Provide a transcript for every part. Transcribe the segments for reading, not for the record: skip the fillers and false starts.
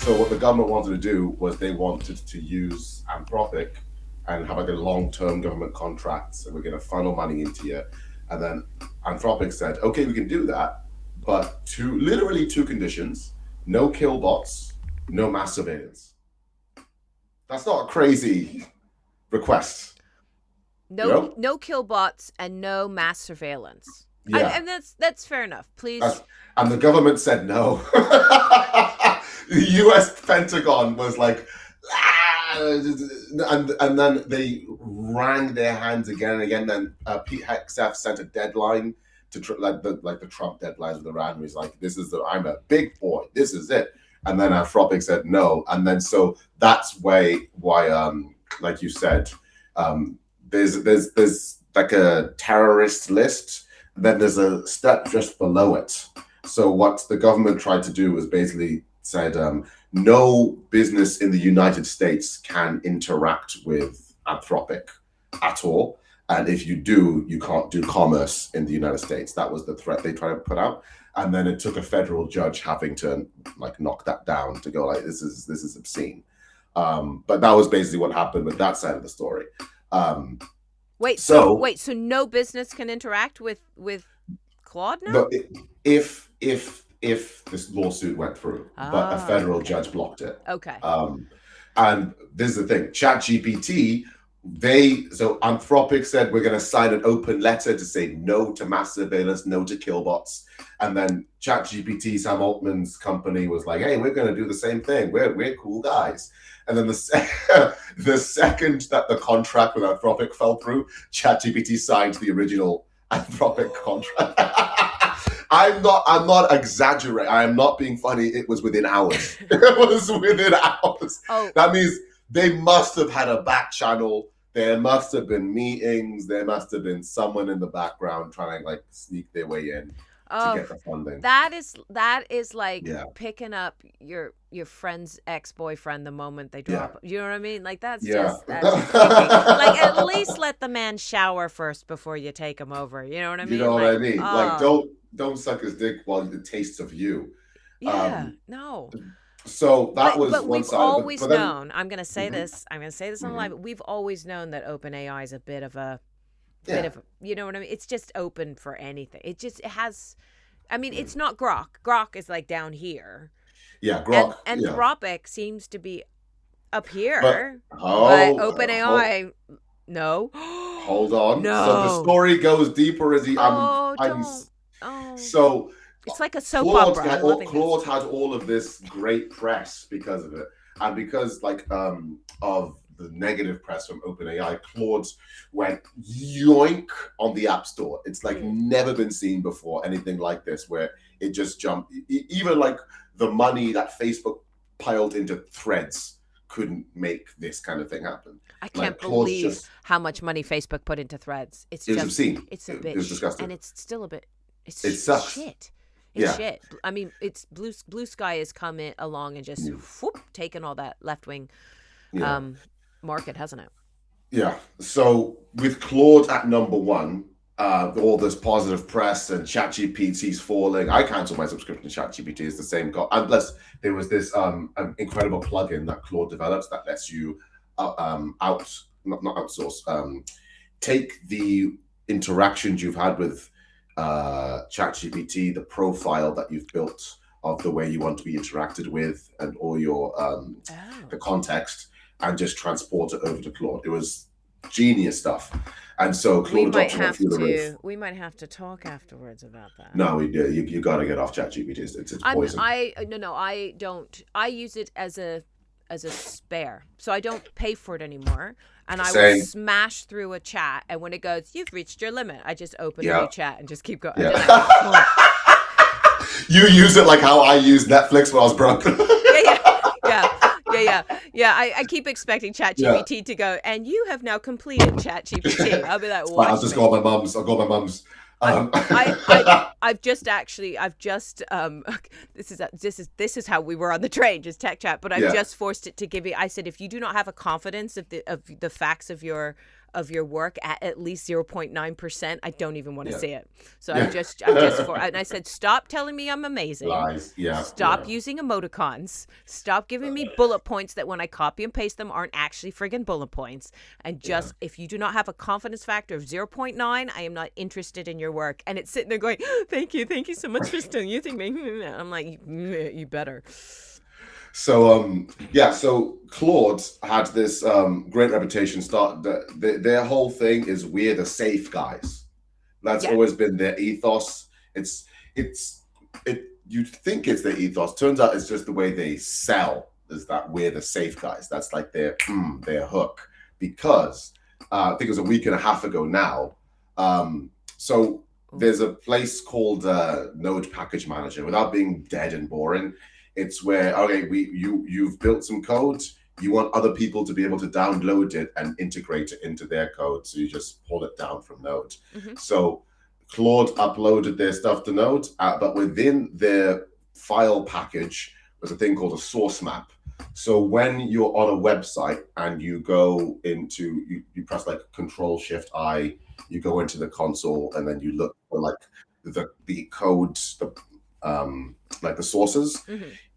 So what the government wanted to do was they wanted to use Anthropic and have like a long-term government contracts, and we're going to funnel money into you. And then Anthropic said, okay, we can do that, but literally two conditions: no kill bots, no mass surveillance. That's not a crazy request, you know? No kill bots and no mass surveillance. Yeah. And that's fair enough. Please. And the government said no. The US Pentagon was like, ah, and then they wrang their hands again and again. Then Pete Hegseth sent a deadline to like the Trump deadlines with Iran. Where he's like, I'm a big boy. This is it. And then Anthropic said no. And then so that's why like you said, there's like a terrorist list. Then there's a step just below it. So what the government tried to do was basically said, no business in the United States can interact with Anthropic at all. And if you do, you can't do commerce in the United States. That was the threat they tried to put out. And then it took a federal judge having to like knock that down to go like, this is obscene. But that was basically what happened with that side of the story. So no business can interact with Claude now? No, if this lawsuit went through, but a federal judge blocked it. Okay. And this is the thing: ChatGPT. So Anthropic said we're going to sign an open letter to say no to mass surveillance, no to killbots, and then ChatGPT, Sam Altman's company, was like, "Hey, we're going to do the same thing. We're cool guys." And then the second that the contract with Anthropic fell through, ChatGPT signed the original Anthropic contract. I'm not exaggerating. I am not being funny. It was within hours. It was within hours. Oh. That means they must have had a back channel. There must have been meetings. There must have been someone in the background trying to like sneak their way in to get the funding. That is like picking up your friend's ex-boyfriend the moment they drop. You know what I mean? Like that's just like at least let the man shower first before you take him over. You know what I mean? You know what I mean? Like don't suck his dick while it tastes of you. Yeah, no. So that was but one we've side. always but then, known. I'm going to say this. I'm going to say this on live. We've always known that OpenAI is a bit of a, you know what I mean? It's just open for anything. It has. I mean, it's not Grok. Grok is like down here. Yeah, Grok. And Anthropic seems to be up here. But OpenAI, no. Hold on. No. So the story goes deeper as he. So. It's like a soap opera. Claude had all of this great press because of it, and because of the negative press from OpenAI, Claude went yoink on the App Store. It's like never been seen before, anything like this, where it just jumped. Even like the money that Facebook piled into Threads couldn't make this kind of thing happen. I can't believe how much money Facebook put into Threads. It was obscene. It's a bit. It was disgusting, and it's still a bit. It sucks. Shit. It's shit. I mean, it's Blue Sky has come along and just taken all that left-wing market, hasn't it? Yeah. So with Claude at number one, all this positive press and ChatGPT's falling. I cancelled my subscription to ChatGPT. It's the same. Unless there was this incredible plugin that Claude develops that lets you take the interactions you've had with ChatGPT, the profile that you've built of the way you want to be interacted with, and all your the context, and just transport it over to Claude. It was genius stuff, and so Claude adoption went through the roof. We might have to talk afterwards about that. No, we do. You got to get off ChatGPT. It's poison. I don't. I use it as a spare, so I don't pay for it anymore. And I will smash through a chat, and when it goes, "You've reached your limit," I just open a new chat and just keep going. Yeah. You use it like how I used Netflix when I was broke. Yeah. I keep expecting ChatGPT to go, and you have now completed ChatGPT. I'll be like, what? I'll just go on my mum's. I'll go on my mum's. I've just this is how we were on the train, just tech chat, but I've just forced it to give you. I said, if you do not have a confidence of the facts of your of your work at least 0.9%, I don't even want to see it. So I'm just for, and I said, stop telling me I'm amazing. Lies. Yeah. Stop using emoticons. Stop giving me bullet points that when I copy and paste them aren't actually friggin' bullet points. And just, if you do not have a confidence factor of 0.9, I am not interested in your work. And it's sitting there going, thank you so much for still using me. I'm like, you better. So so Claude had this great reputation. Their whole thing is we're the safe guys. That's always been their ethos. You'd think it's their ethos. Turns out it's just the way they sell. Is that we're the safe guys? That's like their hook. Because I think it was a week and a half ago now. So there's a place called Node Package Manager. Without being dead and boring, it's where you've built some code. You want other people to be able to download it and integrate it into their code. So you just pull it down from Node. So Claude uploaded their stuff to Node, but within their file package was a thing called a source map. So when you're on a website and you go into, you press like Control-Shift-I, you go into the console and then you look for like the code, like the sources,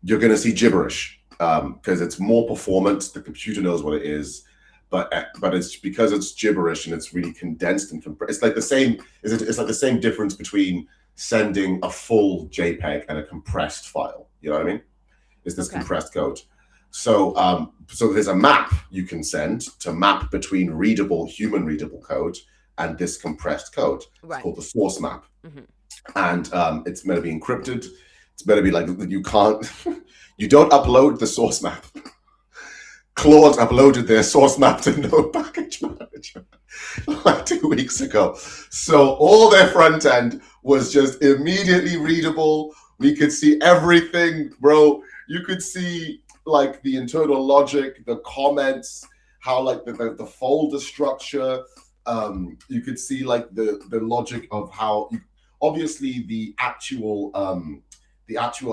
you're going to see gibberish because it's more performant. The computer knows what it is, but it's because it's gibberish and it's really condensed and compressed. It's like the same. It's like the same difference between sending a full JPEG and a compressed file. You know what I mean? It's this compressed code. So so there's a map you can send to map between human readable code and this compressed code. It's called the source map. And it's meant to be encrypted. It's meant to be like you don't upload the source map. Claude uploaded their source map to Node Package Manager like 2 weeks ago. So all their front end was just immediately readable. We could see everything, bro. You could see like the internal logic, the comments, how like the folder structure. You could see like the logic of how obviously the actual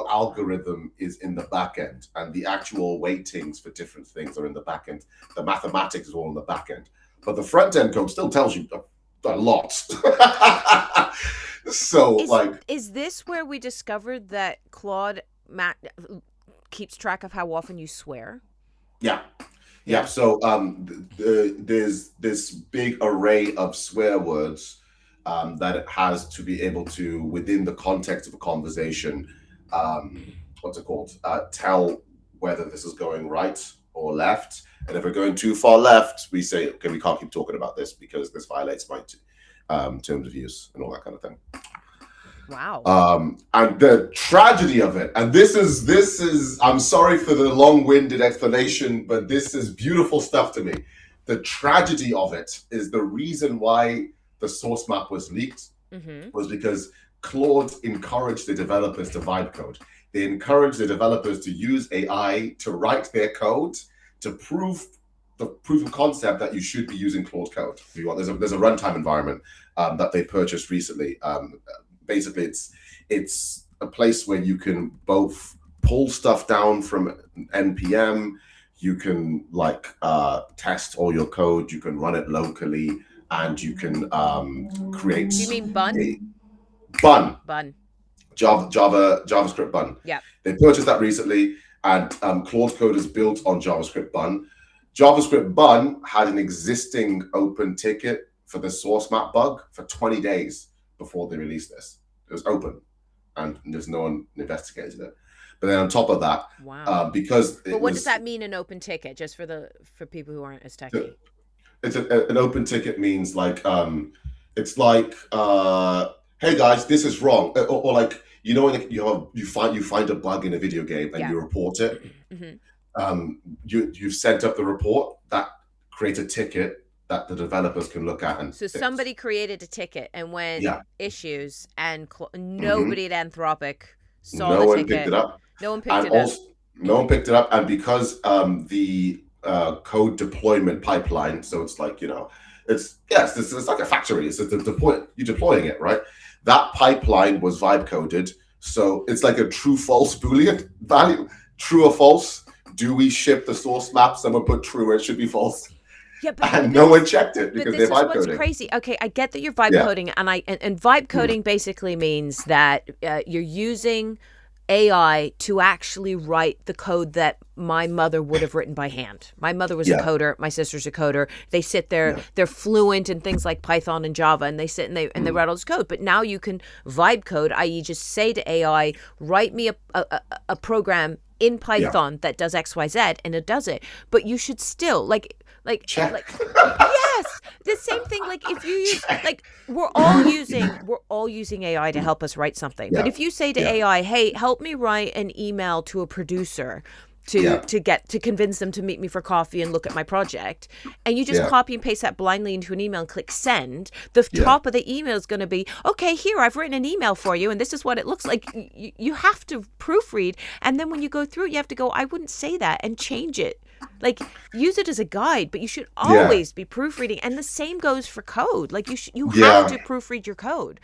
algorithm is in the back end, and the actual weightings for different things are in the back end. The mathematics is all in the back end, but the front end code still tells you a lot. So is this where we discovered that Claude keeps track of how often you swear? Yeah. So there's this big array of swear words that it has to be able to, within the context of a conversation, tell whether this is going right or left. And if we're going too far left, we say, okay, we can't keep talking about this because this violates my terms of use and all that kind of thing. Wow. And the tragedy of it, and this is, I'm sorry for the long-winded explanation, but this is beautiful stuff to me. The tragedy of it is the reason why the source map was leaked was because Claude encouraged the developers to vibe code. They encouraged the developers to use AI to write their code to prove the proof of concept that you should be using Claude code. If you want, there's a runtime environment that they purchased recently. Basically, it's a place where you can both pull stuff down from NPM, you can test all your code, you can run it locally, and you can create. You mean Bun? Bun. JavaScript Bun. Yeah. They purchased that recently, and Claude Code is built on JavaScript Bun. JavaScript Bun had an existing open ticket for the source map bug for 20 days before they released this. It was open, and there's no one investigated it. But then on top of that, because what does that mean, an open ticket? Just for people who aren't as techy. It's an open ticket means it's like hey guys, this is wrong, or like when you find a bug in a video game and you report it. You've sent up the report that creates a ticket that the developers can look at and so fix. Somebody created a ticket and when issues and nobody at Anthropic saw the ticket. No one picked it up. No one picked it up, and because the code deployment pipeline, so it's like it's like a factory. It's you're deploying it, right? That pipeline was vibe coded, so it's like a true false Boolean value. True or false? Do we ship the source map? Someone put true where it should be false. Yeah, and no one checked it because they're vibe what's coding. Crazy. Okay, I get that you're vibe coding, and vibe coding basically means that you're using AI to actually write the code that my mother would have written by hand. My mother was a coder. My sister's a coder. They sit there. They're fluent in things like Python and Java, and they sit and they write all this code. But now you can vibe code, i.e., just say to AI, write me a program in Python that does X, Y, Z, and it does it. But you should still like yes, the same thing. Like if you use we're all using AI to help us write something. But if you say to AI, hey, help me write an email to a producer to convince them to meet me for coffee and look at my project, and you just copy and paste that blindly into an email and click send, the top of the email is going to be, okay, here, I've written an email for you and this is what it looks like. You have to proofread, and then when you go through it, you have to go, I wouldn't say that, and change it. Like, use it as a guide, but you should always be proofreading. And the same goes for code. Like, you have to proofread your code.